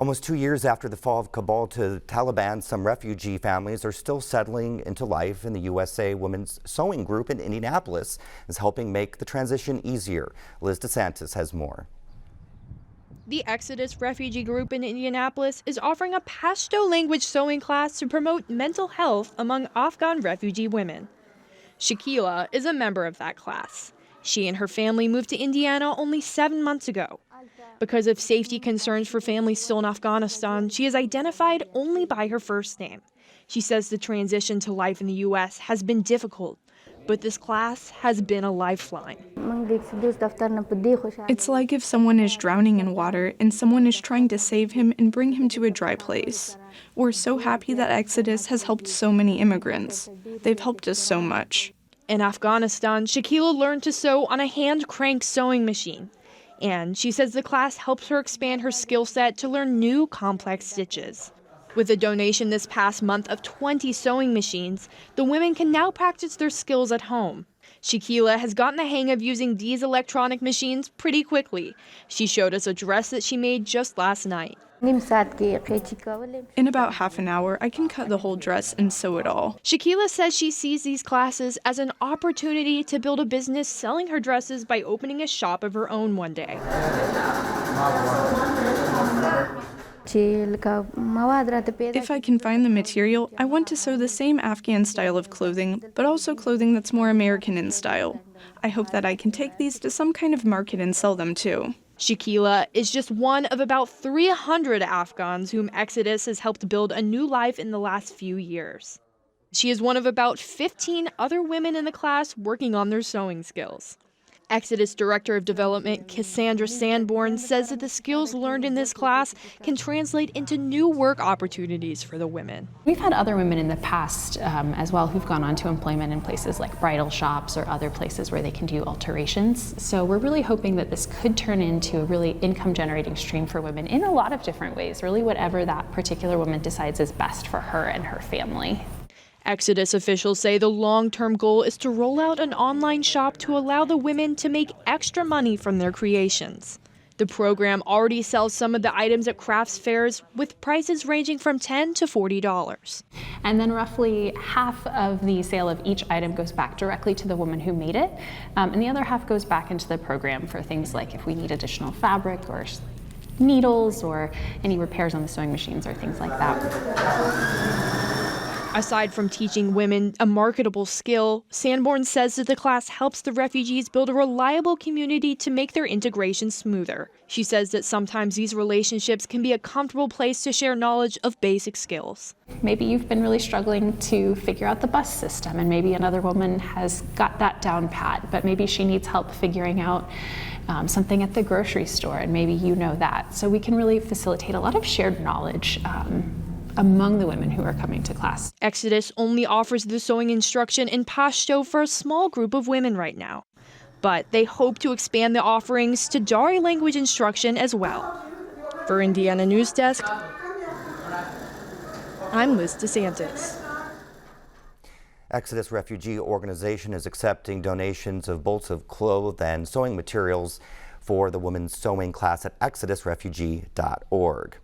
Almost 2 years after the fall of Kabul to the Taliban, some refugee families are still settling into life, and the USA Women's Sewing Group in Indianapolis is helping make the transition easier. Liz DeSantis has more. The Exodus Refugee Group in Indianapolis is offering a Pashto language sewing class to promote mental health among Afghan refugee women. Shakila is a member of that class. She and her family moved to Indiana only 7 months ago. Because of safety concerns for families still in Afghanistan, she is identified only by her first name. She says the transition to life in the U.S. has been difficult, but this class has been a lifeline. It's like if someone is drowning in water and someone is trying to save him and bring him to a dry place. We're so happy that Exodus has helped so many immigrants. They've helped us so much. In Afghanistan, Shakila learned to sew on a hand-crank sewing machine. And she says the class helps her expand her skill set to learn new complex stitches. With a donation this past month of 20 sewing machines, the women can now practice their skills at home. Shakila has gotten the hang of using these electronic machines pretty quickly. She showed us a dress that she made just last night. In about half an hour, I can cut the whole dress and sew it all. Shakila says she sees these classes as an opportunity to build a business selling her dresses by opening a shop of her own one day. If I can find the material, I want to sew the same Afghan style of clothing, but also clothing that's more American in style. I hope that I can take these to some kind of market and sell them too. Shakila is just one of about 300 Afghans whom Exodus has helped build a new life in the last few years. She is one of about 15 other women in the class working on their sewing skills. Exodus Director of Development Cassandra Sanborn says that the skills learned in this class can translate into new work opportunities for the women. We've had other women in the past as well who've gone on to employment in places like bridal shops or other places where they can do alterations. So we're really hoping that this could turn into a really income generating stream for women in a lot of different ways, really whatever that particular woman decides is best for her and her family. Exodus officials say the long-term goal is to roll out an online shop to allow the women to make extra money from their creations. The program already sells some of the items at crafts fairs with prices ranging from $10 to $40. And then roughly half of the sale of each item goes back directly to the woman who made it, and the other half goes back into the program for things like if we need additional fabric or needles or any repairs on the sewing machines or things like that. Aside from teaching women a marketable skill, Sanborn says that the class helps the refugees build a reliable community to make their integration smoother. She says that sometimes these relationships can be a comfortable place to share knowledge of basic skills. Maybe you've been really struggling to figure out the bus system, and maybe another woman has got that down pat, but maybe she needs help figuring out something at the grocery store, and maybe you know that. So we can really facilitate a lot of shared knowledge among the women who are coming to class. Exodus only offers the sewing instruction in Pashto for a small group of women right now, but they hope to expand the offerings to Dari language instruction as well. For Indiana News Desk, I'm Liz DeSantis. Exodus Refugee Organization is accepting donations of bolts of cloth and sewing materials for the women's sewing class at exodusrefugee.org.